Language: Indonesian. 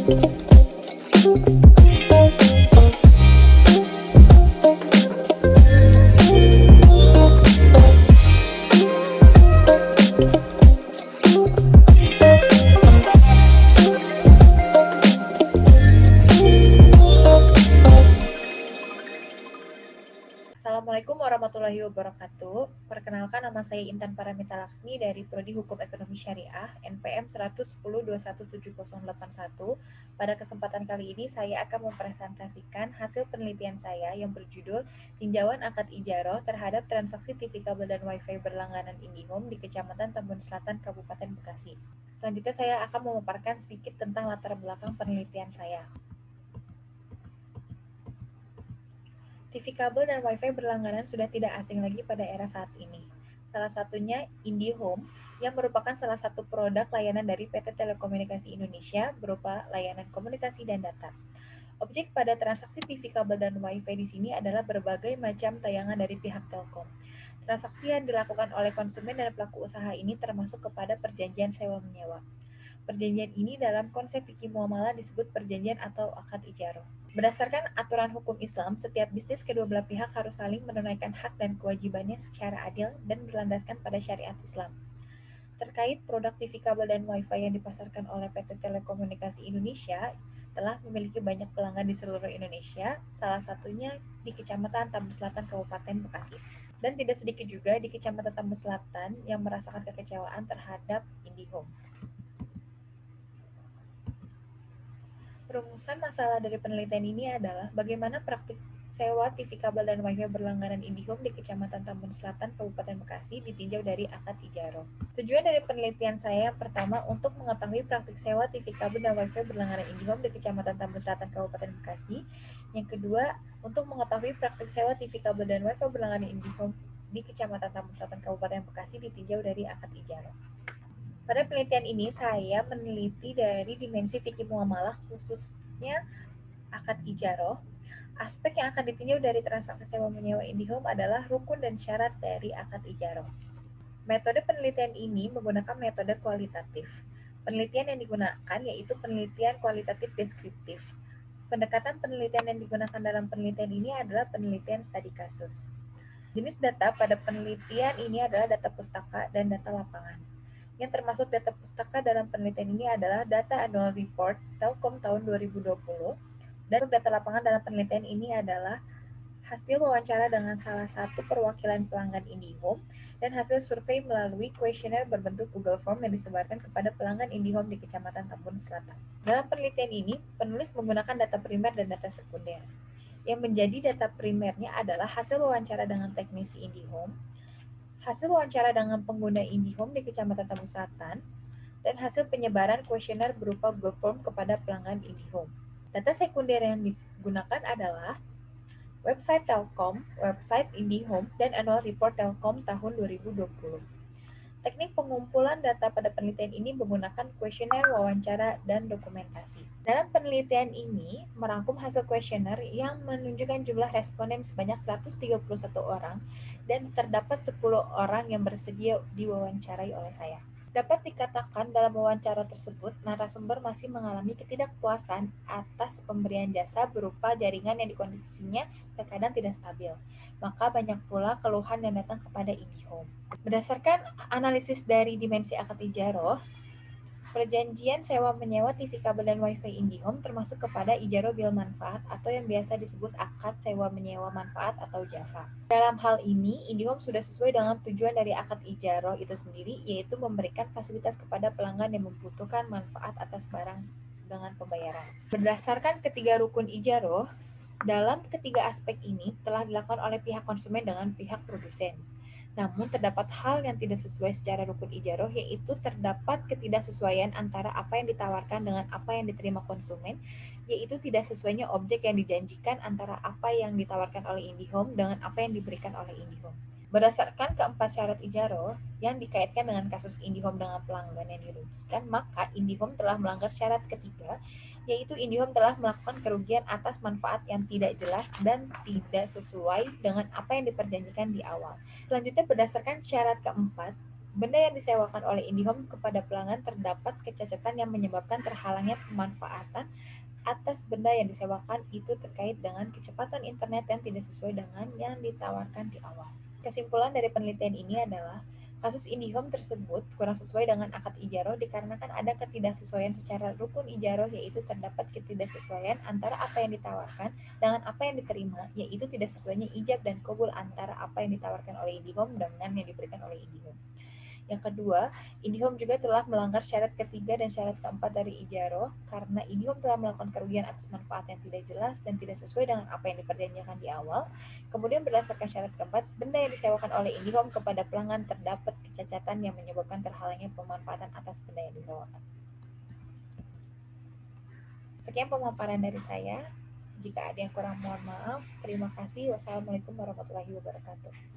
Assalamualaikum warahmatullahi wabarakatuh. Perkenalkan, nama saya Intan Paramita Laksmi dari Prodi Hukum Ekonomi Syariah NPM 110217081. Pada kesempatan kali ini saya akan mempresentasikan hasil penelitian saya yang berjudul Tinjauan Akad Ijaroh terhadap transaksi TV kabel dan WiFi berlangganan IndiHome di Kecamatan Tambun Selatan, Kabupaten Bekasi. Selanjutnya saya akan memaparkan sedikit tentang latar belakang penelitian saya. TV kabel dan WiFi berlangganan sudah tidak asing lagi pada era saat ini. Salah satunya IndiHome, yang merupakan salah satu produk layanan dari PT Telekomunikasi Indonesia berupa layanan komunikasi dan data. Objek pada transaksi TV kabel dan WiFi di sini adalah berbagai macam tayangan dari pihak Telkom. Transaksi yang dilakukan oleh konsumen dan pelaku usaha ini termasuk kepada perjanjian sewa-menyewa. Perjanjian ini dalam konsep fikih muamalah disebut perjanjian atau akad ijaroh. Berdasarkan aturan hukum Islam, setiap bisnis kedua belah pihak harus saling menunaikan hak dan kewajibannya secara adil dan berlandaskan pada syariat Islam. Terkait produk TV kabel dan WiFi yang dipasarkan oleh PT Telekomunikasi Indonesia, telah memiliki banyak pelanggan di seluruh Indonesia, salah satunya di Kecamatan Tambun Selatan, Kabupaten Bekasi. Dan tidak sedikit juga di Kecamatan Tambun Selatan yang merasakan kekecewaan terhadap IndiHome. Rumusan masalah dari penelitian ini adalah bagaimana praktik sewa TV kabel dan WiFi berlangganan IndiHome di Kecamatan Tambun Selatan, Kabupaten Bekasi ditinjau dari akad ijaroh. Tujuan dari penelitian saya pertama untuk mengetahui praktik sewa TV kabel dan WiFi berlangganan IndiHome di Kecamatan Tambun Selatan, Kabupaten Bekasi. Yang kedua, untuk mengetahui praktik sewa TV kabel dan WiFi berlangganan IndiHome di Kecamatan Tambun Selatan, Kabupaten Bekasi ditinjau dari akad ijaroh. Pada penelitian ini, saya meneliti dari dimensi fikih muamalah, khususnya akad ijaroh. Aspek yang akan ditinjau dari transaksi sewa-menyewa IndiHome adalah rukun dan syarat dari akad ijaroh. Metode penelitian ini menggunakan metode kualitatif. Penelitian yang digunakan yaitu penelitian kualitatif deskriptif. Pendekatan penelitian yang digunakan dalam penelitian ini adalah penelitian studi kasus. Jenis data pada penelitian ini adalah data pustaka dan data lapangan. Yang termasuk data pustaka dalam penelitian ini adalah data annual report Telkom tahun 2020, dan data lapangan dalam penelitian ini adalah hasil wawancara dengan salah satu perwakilan pelanggan IndiHome dan hasil survei melalui kuesioner berbentuk Google Form yang disebarkan kepada pelanggan IndiHome di Kecamatan Tambun Selatan. Dalam penelitian ini, penulis menggunakan data primer dan data sekunder. Yang menjadi data primernya adalah hasil wawancara dengan teknisi IndiHome, hasil wawancara dengan pengguna IndiHome di Kecamatan Tambun Selatan, dan hasil penyebaran kuesioner berupa Google Form kepada pelanggan IndiHome. Data sekunder yang digunakan adalah website Telkom, website IndiHome, dan annual report Telkom tahun 2020. Teknik pengumpulan data pada penelitian ini menggunakan kuesioner, wawancara, dan dokumentasi. Dalam penelitian ini, merangkum hasil kuesioner yang menunjukkan jumlah responden sebanyak 131 orang dan terdapat 10 orang yang bersedia diwawancarai oleh saya. Dapat dikatakan dalam wawancara tersebut, narasumber masih mengalami ketidakpuasan atas pemberian jasa berupa jaringan yang kondisinya terkadang tidak stabil. Maka banyak pula keluhan yang datang kepada IndiHome. Berdasarkan analisis dari dimensi akad ijaroh, perjanjian sewa-menyewa TV kabel dan WiFi IndiHome termasuk kepada ijaroh bil manfaat atau yang biasa disebut akad sewa-menyewa manfaat atau jasa. Dalam hal ini, IndiHome sudah sesuai dengan tujuan dari akad ijaroh itu sendiri, yaitu memberikan fasilitas kepada pelanggan yang membutuhkan manfaat atas barang dengan pembayaran. Berdasarkan ketiga rukun ijaroh, dalam ketiga aspek ini telah dilakukan oleh pihak konsumen dengan pihak produsen. Namun terdapat hal yang tidak sesuai secara rukun ijaroh, yaitu terdapat ketidaksesuaian antara apa yang ditawarkan dengan apa yang diterima konsumen, yaitu tidak sesuainya objek yang dijanjikan antara apa yang ditawarkan oleh IndiHome dengan apa yang diberikan oleh IndiHome. Berdasarkan keempat syarat ijaroh yang dikaitkan dengan kasus IndiHome dengan pelanggan yang dirugikan, maka IndiHome telah melanggar syarat ketiga, yaitu IndiHome telah melakukan kerugian atas manfaat yang tidak jelas dan tidak sesuai dengan apa yang diperjanjikan di awal. Selanjutnya, berdasarkan syarat keempat, benda yang disewakan oleh IndiHome kepada pelanggan terdapat kecacatan yang menyebabkan terhalangnya pemanfaatan atas benda yang disewakan itu terkait dengan kecepatan internet yang tidak sesuai dengan yang ditawarkan di awal. Kesimpulan dari penelitian ini adalah kasus IndiHome tersebut kurang sesuai dengan akad ijaroh dikarenakan ada ketidaksesuaian secara rukun ijaroh, yaitu terdapat ketidaksesuaian antara apa yang ditawarkan dengan apa yang diterima, yaitu tidak sesuainya ijab dan qabul antara apa yang ditawarkan oleh IndiHome dengan yang diberikan oleh IndiHome. Yang kedua, IndiHome juga telah melanggar syarat ketiga dan syarat keempat dari ijaroh karena IndiHome telah melakukan kerugian atas manfaat yang tidak jelas dan tidak sesuai dengan apa yang diperjanjikan di awal. Kemudian berdasarkan syarat keempat, benda yang disewakan oleh IndiHome kepada pelanggan terdapat kecacatan yang menyebabkan terhalangnya pemanfaatan atas benda yang disewakan. Sekian pemaparan dari saya. Jika ada yang kurang, mohon maaf. Terima kasih. Wassalamualaikum warahmatullahi wabarakatuh.